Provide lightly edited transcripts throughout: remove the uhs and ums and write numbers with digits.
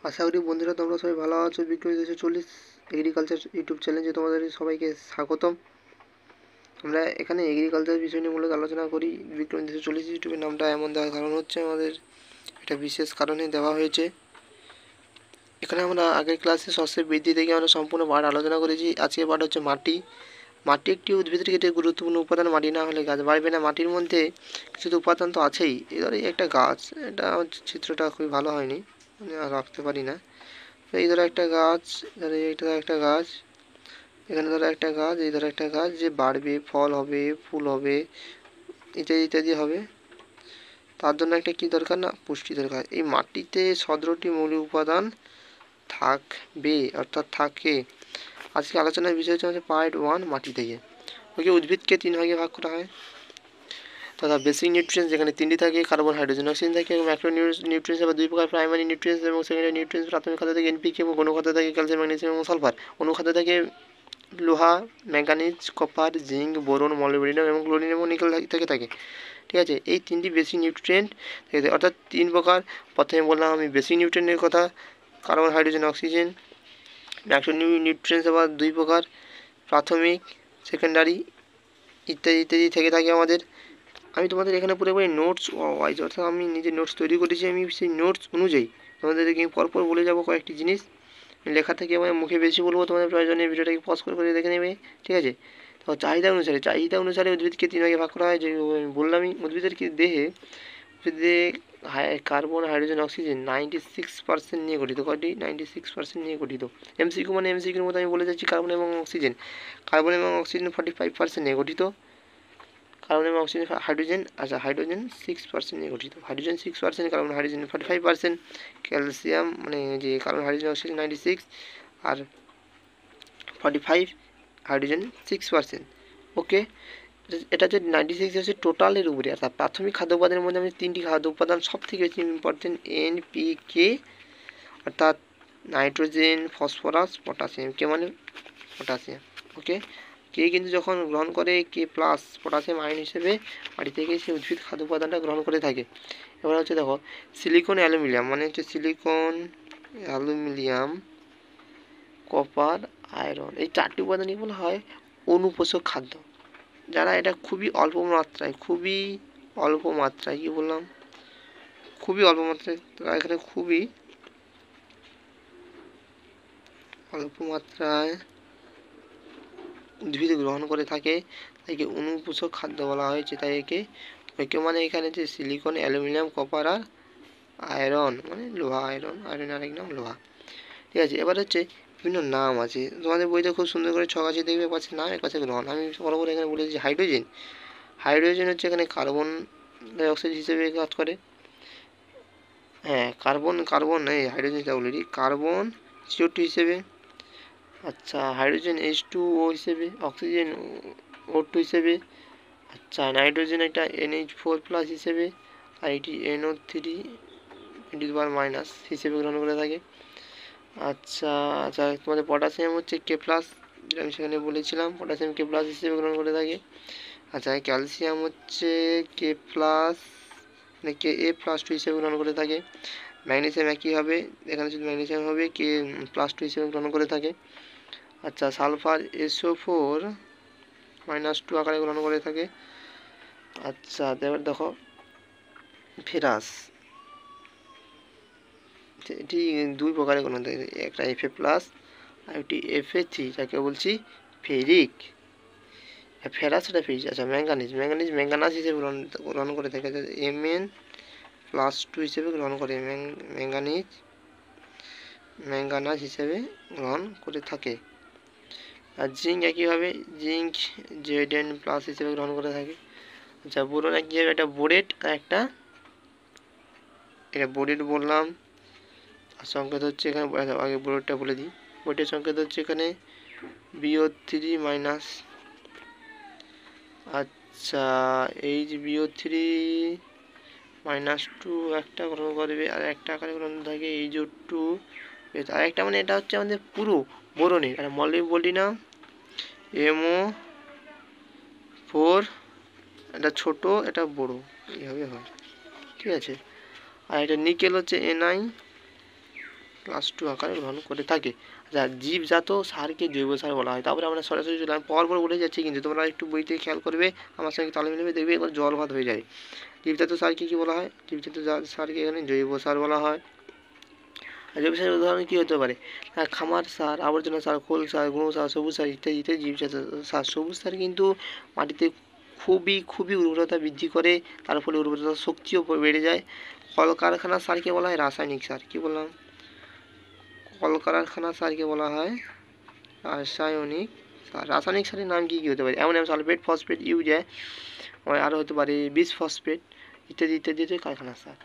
আশা করি বন্ধুরা তোমরা সবাই ভালো আছো। বিক্রম 240 এগ্রিকালচার ইউটিউব চ্যানেলে তোমাদের সবাইকে স্বাগতম। আমরা এখানে এগ্রিকালচার বিষয় নিয়ে মূলত আলোচনা করি। বিক্রম 240 ইউটিউবের নামটা এমন দেওয়ার কারণ হচ্ছে আমাদের একটা বিশেষ কারণে দেওয়া হয়েছে। এখানে আমরা আগের ক্লাসে শস্যের বৃদ্ধি থেকে আমরা সম্পূর্ণ পাঠ আলোচনা করেছি। আজকে পাঠ হচ্ছে মাটি। মাটি একটি উদ্ভিদের ক্ষেত্রে গুরুত্বপূর্ণ উপাদান। মাটি না হলে গাছ বাড়বে না। মাটির মধ্যে কিছু তো উপাদান তো আছেই। এবারে একটা গাছ, এটা চিত্রটা খুবই ভালো হয়নি, আর রাখতে পারি না। এই ধরো একটা গাছ, ধরো এইটা একটা গাছ, এখানে ধরো একটা গাছ, এই ধরো একটা গাছ যে বাড়বে, ফল হবে, ফুল হবে, ইত্যাদি ইত্যাদি হবে। তার জন্য একটা কি দরকার না, পুষ্টি দরকার। এই মাটিতে 17টি মৌলিক উপাদান থাকবে, অর্থাৎ থাকে। আজকে আলোচনার বিষয় হচ্ছে পার্ট 1 মাটি থেকে। ওকে, উদ্ভিদকে 3 ভাগে ভাগ করা হয় তথা বেসিক নিউট্রিয়েন্টস যেখানে 3টি থাকে, কার্বন, হাইড্রোজেন, অক্সিজেন থাকে, এবং ম্যাক্রো নিউট্রিয়েন্টস আবার 2 প্রকার, প্রাইমারি নিউট্রিয়েন্টস এবং সেকেন্ডারি নিউট্রিয়েন্টস। প্রাথমিক খাদ্য থেকে এনপিকে এবং অনুখাদ্য থেকে ক্যালসিয়াম, ম্যাগনেসিয়াম এবং সালফার। অনুখাদ্য থেকে লোহা, manganese, copper, zinc, boron, molybdenum এবং ক্লোরিন এবং নিকেল থেকে থাকে। ঠিক আছে, এই 3টি বেসিক নিউট্রিয়েন্ট থেকে, অর্থাৎ 3 প্রকার। প্রথমে বললাম আমি বেসিক নিউট্রিয়েন্টের কথা, carbon, hydrogen, oxygen. Macro nutrients আবার 2 প্রকার, প্রাথমিক, সেকেন্ডারি, ইত্যাদি ইত্যাদি থেকে থাকে আমাদের। আমি তোমাদের এখানে পুরোপুরি নোটস ওয়াইজ, অর্থাৎ আমি নিজে নোটস তৈরি করেছি। আমি সেই নোটস অনুযায়ী তোমাদেরকে পরপর বলে যাব কয়েকটি জিনিস। লেখা থেকে আমার মুখে বেশি বলবো, তোমাদের প্রয়োজনে ভিডিওটাকে পজ করে দেখে নেবে। ঠিক আছে, তো চাহিদা অনুসারে উদ্ভিদকে 3 ভাগে ভাগ করা হয়। যে বললামই, উদ্ভিদের কি দেহে, উদ্ভিদে কার্বন, হাইড্রোজেন, অক্সিজেন 96% নিয়ে গঠিত। কয়টি? 96% নিয়ে গঠিত। এমসিকিউ মানে এমসিকিউর মতো আমি বলে যাচ্ছি। কার্বন এবং অক্সিজেন 45% নিয়ে গঠিত। কার্বন এবং অক্সিজেন, হাইড্রোজেন, আচ্ছা হাইড্রোজেন 6% নিয়ে গঠিত। হাইড্রোজেন 6%, কার্বন হাইড্রোজেন 45%, ক্যালসিয়াম মানে যে কার্বন, হাইড্রোজেন, অক্সিজেন 96, আর 45, হাইড্রোজেন 6%। ওকে, এটা হচ্ছে 96 হচ্ছে টোটালের উপরে। অর্থাৎ প্রাথমিক খাদ্য উপাদানের মধ্যে আমাদের 3টি খাদ্য উপাদান সব থেকে বেশি ইম্পর্টেন্ট, এনপিকে অর্থাৎ নাইট্রোজেন, ফসফরাস, পটাশিয়াম। কে মানে পটাশিয়াম। ওকে, কে কিন্তু যখন গ্রহণ করে কে প্লাস পটাশিয়াম আয়ন হিসেবে মাটি থেকে সেই উদ্ভিদ খাদ্য উপাদানটা গ্রহণ করে থাকে। এবার হচ্ছে দেখো, সিলিকন, অ্যালুমিনিয়াম মানে হচ্ছে সিলিকন, অ্যালুমিনিয়াম, কপার, আয়রন, এই 4টি উপাদানই বলা হয় অনুপোষক খাদ্য। যারা এটা খুবই অল্প মাত্রায়, কি বললাম, খুবই অল্প মাত্রায়, তারা এখানে খুবই অল্প মাত্রায় উদ্ভিদ গ্রহণ করে থাকে, তাইকে অনুপোষক খাদ্য বলা হয়েছে। তাই একে মানে এখানে যে সিলিকন, অ্যালুমিনিয়াম, কপার আর আয়রন মানে লোহা, আয়রন আরেক নাম লোহা। ঠিক আছে, এবার হচ্ছে বিভিন্ন নাম আছে। তোমাদের বইতে খুব সুন্দর করে ছক আছে, দেখবে পাচ্ছে নাম, এক পাশে গ্রহণ। আমি বরাবর এখানে বলে দিচ্ছি হাইড্রোজেন হচ্ছে এখানে কার্বন ডাইঅক্সাইড হিসেবে কাজ করে। হ্যাঁ, কার্বন এই হাইড্রোজেন অলরেডি কার্বন CO2 হিসেবে। আচ্ছা, হাইড্রোজেন H2O হিসেবে, অক্সিজেন O2 হিসেবে। আচ্ছা, নাইট্রোজেন একটা NH4+ হিসেবে, আর এটি NO3 হিসেবে গ্রহণ করে থাকে। আচ্ছা আচ্ছা, তোমাদের পটাশিয়াম হচ্ছে K+, যেটা আমি সেখানে বলেছিলাম, পটাশিয়াম K+ হিসেবে গ্রহণ করে থাকে। আচ্ছা, ক্যালসিয়াম হচ্ছে K+, মানে Ka+2 হিসেবে গ্রহণ করে থাকে। ম্যাগনেসিয়াম একই হবে, এখানে শুধু ম্যাগনেসিয়াম হবে K+2 হিসেবে গ্রহণ করে থাকে। আচ্ছা, সালফার SO4-2 আকারে গ্রহণ করে থাকে। আচ্ছা, এবার দেখো ফেরাস, এটি 2 প্রকারে গ্রহণ থাকে, একটা Fa+, আর একটি Fa3, যাকে বলছি ফেরিক। ফেরাস এটা ফেরিক। আচ্ছা, ম্যাঙ্গানাস হিসেবে গ্রহণ করে থাকে, Mn+2 হিসেবে গ্রহণ করে, ম্যাঙ্গানাস হিসেবে গ্রহণ করে থাকে। আর জিঙ্ক একইভাবে, জিঙ্ক Zn+ হিসেবে গ্রহণ করে থাকে। আচ্ছা, বোরন একইভাবে, একটা বোরেট আর একটা, এটা বোরেট বললাম, আর সংকেত হচ্ছে এখানে, আগে বোরেটটা বলে দিই। বোরেটের সংকেত হচ্ছে এখানে BO3-। আচ্ছা, HBO3-2 একটা গ্রহণ করবে, আর একটা আকারে গ্রহণ থাকে HO2। আর একটা মানে এটা হচ্ছে আমাদের পুরো বোরনের, আর মলিবডিনাম MO4, এটা ছোট এটা বড়, এইভাবে হয়। ঠিক আছে, আর এটা নিকেল হচ্ছে Ni, ক্লাস 2 আকারে গ্রহণ করে থাকে। আচ্ছা, জীবজাত সারকে জৈব সার বলা হয়। তারপরে আমরা সরাসরি চলে পরপর বলে যাচ্ছি, কিন্তু তোমরা একটু বইতে খেয়াল করবে, আমার সঙ্গে তাল মিলাবে, দেখবে এবার জল ভাত হয়ে যায়। জীবজাত সারকে কী বলা হয়? জীবজাত সারকে এখানে জৈব সার বলা হয়। জৈব সারের উদাহরণ কী হতে পারে? খামার সার, আবর্জনা সার, খোল সার, গুঁড়ো সার, সবুজ সার ইত্যাদি ইত্যাদি জীবজাত সার। সবুজ সার কিন্তু মাটিতে খুবই উর্বরতা বৃদ্ধি করে, তার ফলে উর্বরতা শক্তিও বেড়ে যায়। কলকারখানার সারকে বলা হয় রাসায়নিক সার। কী বললাম? কলকারখানার সারকে বলা হয় রাসায়নিক সার। রাসায়নিক সারের নাম কী কী হতে পারে? অ্যামোনিয়াম সালফেট, ফসফেট, ইউরিয়া, আরও হতে পারে বিসফসফেট ইত্যাদি ইত্যাদি হচ্ছে কারখানার সার।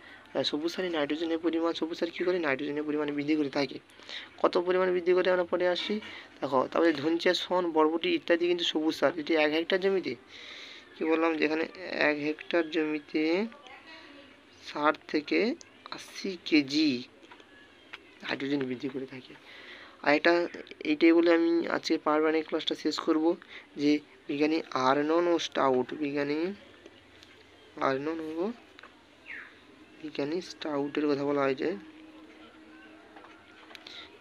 সবুজ সারে নাইট্রোজেনের পরিমাণ, সবুজ সার কী করে? নাইট্রোজেনের পরিমাণ বৃদ্ধি করে থাকে। কত পরিমাণে বৃদ্ধি করে আমরা পরে আসি, দেখো। তারপরে ধনচা, শন, বরবটি ইত্যাদি কিন্তু সবুজ সার। এটি 1 হেক্টর জমিতে, কী বললাম, যেখানে 1 হেক্টর জমিতে 60 থেকে 80 কেজি হাইড্রোজেন বৃদ্ধি করে থাকে। আর এইটাই বলে আমি আজকে পারমাণবিক ক্লাসটা শেষ করব। যে বিজ্ঞানী আর্নন ও স্টাউট, বিজ্ঞানী স্টাউটের কথা বলা হয়েছে।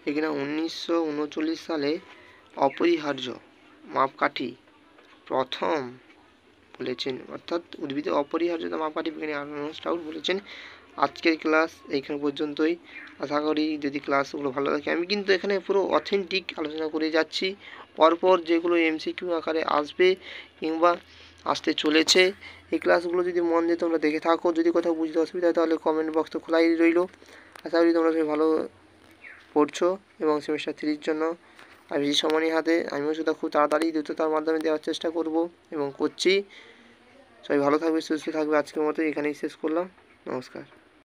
এখানে 1939 সালে অপরিহার্য মাপকাঠি প্রথম বলেছেন, অর্থাৎ উদ্ভিদের অপরিহার্যতা মাপকাঠি বিজ্ঞানী আর্নন স্টাউট বলেছেন। আজকের ক্লাস এইখানে পর্যন্তই। আশা করি যদি ক্লাসগুলো ভালো থাকে, আমি কিন্তু এখানে পুরো অথেন্টিক আলোচনা করে যাচ্ছি। পরপর যেগুলো এমসিকিউ আকারে আসবে কিংবা আসতে চলেছে, এই ক্লাসগুলো যদি মন দিয়ে তোমরা দেখে থাকো, যদি কোথাও বুঝতে অসুবিধা হয় তাহলে কমেন্ট বক্স তো খোলাই রইল। আশা করি তোমরা সবাই ভালো পড়ছো এবং সেমিস্টার 3-র জন্য আর বেশি সময় হাতে, আমিও সেটা খুব তাড়াতাড়ি দ্রুততার মাধ্যমে দেওয়ার চেষ্টা করব এবং করছি। সবাই ভালো থাকবে, সুস্থ থাকবে। আজকের মতো এখানেই শেষ করলাম। নমস্কার।